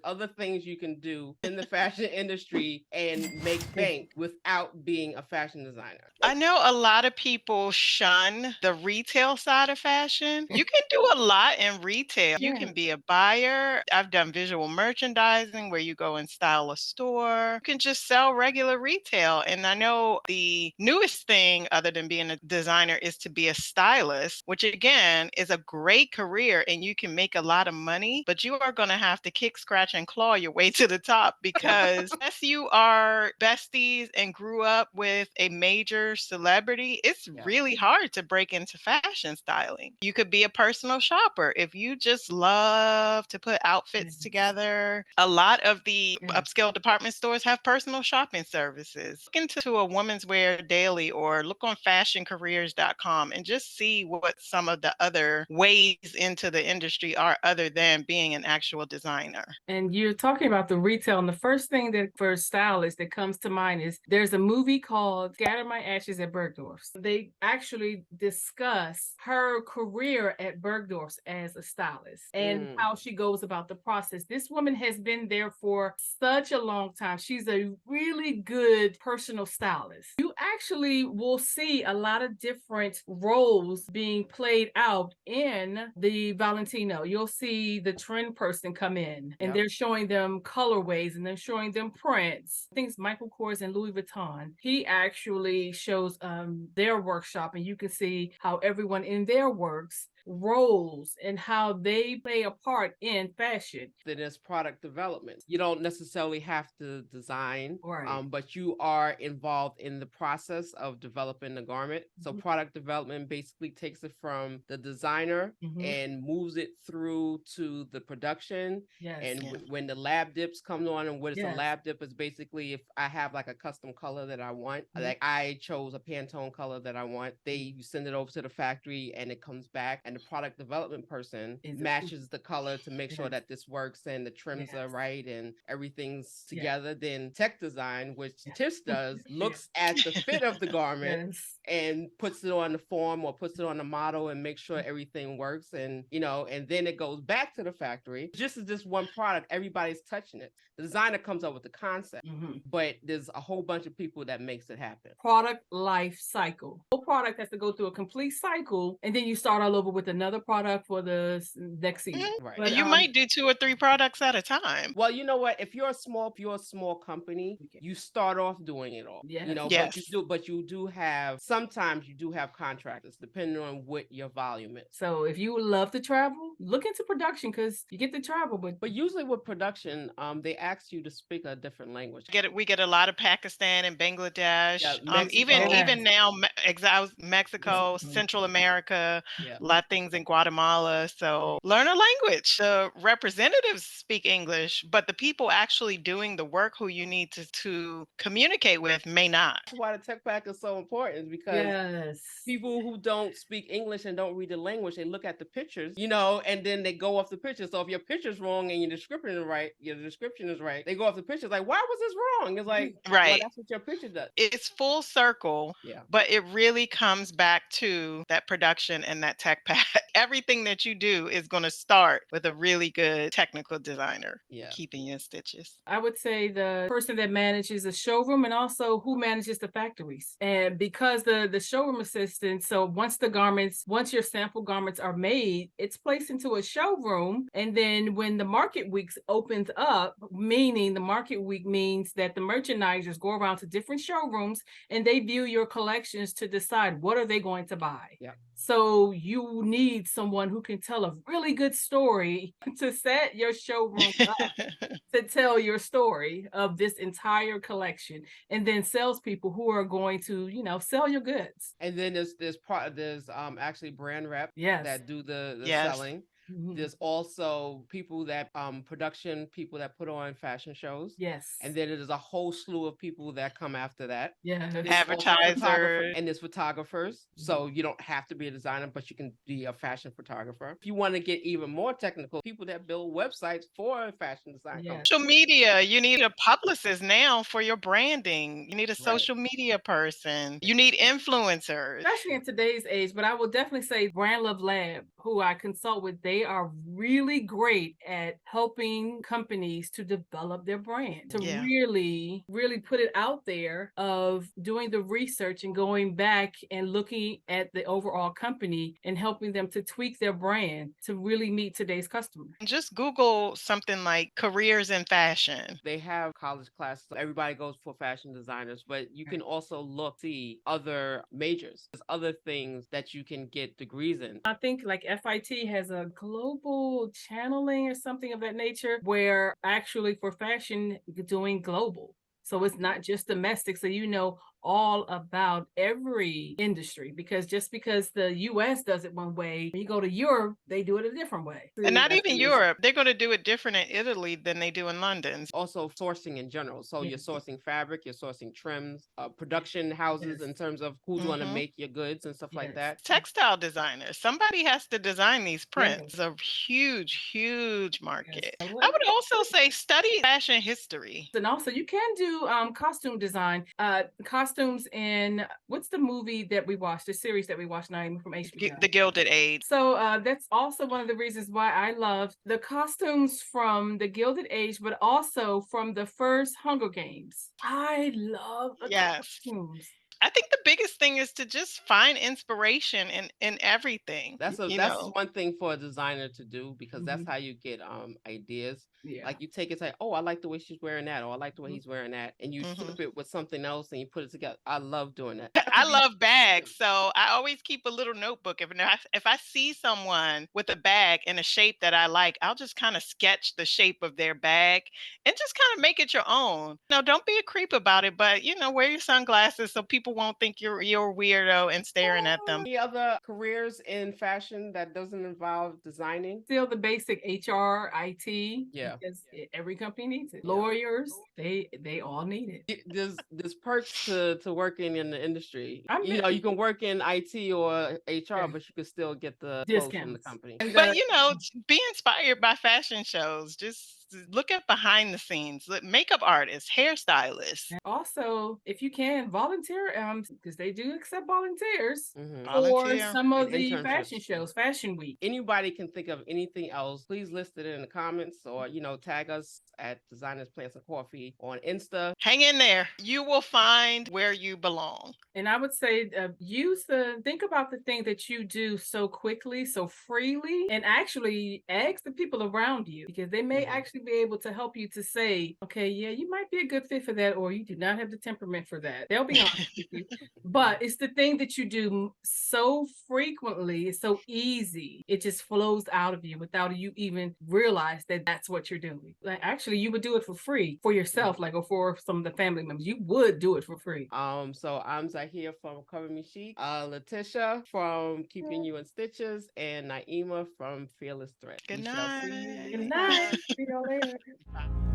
other things you can do in the fashion industry and make bank without being a fashion designer. I know a lot of people shun the retail side of fashion. You can do a lot in retail. You Yeah. can be a buyer. I've done visual merchandising where you go and style a store. You can just sell regular retail. And I know the newest thing, other than being a designer, is to be a stylist, which again is a great career and you can make a lot of money, but you are going to have to kick, scratch, and claw your way to the top because unless you are besties and grew up with a major celebrity, it's Yeah. really hard to break into fashion styling. You could be a personal shopper if you just love to put outfits Yes. together. A lot of the Yes. upscale department stores have personal shopping services. Look into a Women's Wear Daily or look on fashioncareers.com and just see what some of the other ways into the industry are other than being an actual designer. And you're talking about the retail, and the first thing that for stylists that comes to mind is there's a movie called Scatter My Ashes at Bergdorf's. They actually discuss her career at Bergdorf's as a stylist and Mm. how she goes about the process. This woman has been there for such a long time. She's a really good personal stylist. You actually will see a lot of different roles being played out in the Valentino. You'll see the trend person come in and Yep. they're showing them colorways and they're showing them prints. Things Michael Kors and Louis Vuitton. He actually shows their workshop and you can see how everyone in their works roles and how they play a part in fashion. Then there's product development. You don't necessarily have to design, Right. but you are involved in the process of developing the garment. So Mhm. product development basically takes it from the designer Mhm. and moves it through to the production. Yes. And Yeah. when the lab dips come on, and what is a Yes. lab dip is basically if I have like a custom color that I want, Mhm. like I chose a Pantone color that I want, they send it over to the factory and it comes back, and the product development person Is it- matches the color to make sure Yes. that this works and the trims are Yes. right and everything's Yes. together. Then tech design, which Yes. Tish does, Yes. looks at the fit of the garment Yes. and puts it on the form or puts it on the model and makes sure everything works. And and then it goes back to the factory. Just as this one product, everybody's touching it. The designer comes up with the concept, Mhm. but there's a whole bunch of people that makes it happen. Product life cycle. Whole product has to go through a complete cycle, and then you start all over with another product for the next season. Mhm. Right. But You might do 2 or 3 products at a time. Well, you know what? If you're a small company, Okay. you start off doing it all. Yes. Yes. But you do have sometimes you do have contractors depending on what your volume is. So if you love to travel, look into production because you get to travel. But usually with production, they ask you to speak a different language. We get a lot of Pakistan and Yeah, Bangladesh, even Mexico. Yes. even now exiles Yes. Mexico, Central America, Yeah. a lot of things in Guatemala. So learn a language. The representatives speak English, but the people actually doing the work who you need to communicate with may not. That's why the tech pack is so important is because Yes. people who don't speak English and don't read the language, they look at the pictures, and then they go off the pictures. So if your picture's wrong and your description is right, they go off the pictures like, why was this wrong? It's like, well, Right. that's what your picture does. It's full circle, Yeah. but it really comes back to that production and that tech pack. Everything that you do is going to start with a really good technical designer Yeah. keeping you in stitches. I would say the person that manages the showroom and also who manages the factories. And because the showroom assistant, so once your sample garments are made, it's placed into a showroom. And then when the market weeks opens up, meaning the market week means that the merchandisers go around to different showrooms and they view your collections to decide what are they going to buy. Yeah. So you need someone who can tell a really good story to set your showroom up to tell your story of this entire collection, and then salespeople who are going to, sell your goods. And then there's actually brand rep Yes. that do the Yes. selling. Mhm. There's also people that production people that put on fashion shows. Yes. And then there's a whole slew of people that come after that. Yes. There's also photographers Advertisers. and there's photographers. So you don't have to be a designer, but you can be a fashion photographer. If you want to get even more technical, people that build websites for fashion design Yeah. companies. Social media, you need a publicist now for your branding. You need a Right. social media person. You need influencers. Especially in today's age, but I will definitely say Brand Love Lab, who I consult with daily. they are really great at helping companies to develop their brand, to Yeah. really put it out there of doing the research and going back and looking at the overall company and helping them to tweak their brand to really meet today's customer. Just Google something like careers in fashion. They have college classes. Everybody goes for fashion designers, but you can also see other majors. There's other things that you can get degrees in. I think like FIT has a global channeling or something of that nature, where actually for fashion, doing global. So it's not just domestic. So you know all about every industry, because just because the US does it one way, when you go to Europe, they do it a different way. And not That's even the issue. Europe. They're going to do it different in Italy than they do in London. Also sourcing in general. So you're Yes. sourcing fabric, you're sourcing trims, production houses Yes. in terms of who's going to Mhm. make your goods and stuff like Yes. that. Textile designers. Somebody has to design these prints. Yes. It's a huge, huge market. Yes. I would also say study fashion history. And also you can do costume design, costumes in what's the movie that we watched, the series that we watched, Naima, from HBO? The Gilded Age. So that's also one of the reasons why I love the costumes from the Gilded Age, but also from the first Hunger Games. I love the Yes. costumes. I think the biggest thing is to just find inspiration in everything. That's one thing for a designer to do, because that's Mhm. how you get ideas. Yeah. Like you take it, say, oh, I like the way she's wearing that, or I like the way Mhm. he's wearing that, and you Mhm. flip it with something else and you put it together. I love doing that. I love bags, so I always keep a little notebook. If I see someone with a bag in a shape that I like, I'll just kind of sketch the shape of their bag and just kind of make it your own. No, don't be a creep about it, but wear your sunglasses so people won't think you're a weirdo and staring at them. Any other careers in fashion that doesn't involve designing? Still the basic HR, IT, Yeah. because every company needs it. Yeah. Lawyers, they all need it. There's perks to working in the industry. I mean- You can work in IT or HR, Yeah. but you can still get the clothes from the Discounts. company. But be inspired by fashion shows. Just look at behind the scenes. Makeup artists, hairstylists, And also, if you can, volunteer, because they do accept volunteers Mhm. for volunteer. some of And the internships. fashion shows, Fashion Week. Anybody can think of anything else, please list it in the comments, or tag us at Designers Plants and Coffee on Insta. Hang in there. You will find where you belong. And I would say think about the thing that you do so quickly, so freely, and actually ask the people around you, because they may Mhm. actually be able to help you to say, okay, yeah, you might be a good fit for that, or you do not have the temperament for that. They'll be honest with you. But it's the thing that you do so frequently, it's so easy. It just flows out of you without you even realize that that's what you're doing. Like actually, you would do it for free for yourself, like, or for some of the family members. You would do it for free. So I'm Zahir from Cover Me Chic, Letitia from Keeping You in Stitches, and Naima from Fearless Thread. Good We shall see you night. Good next night. time. See y'all later. Bye.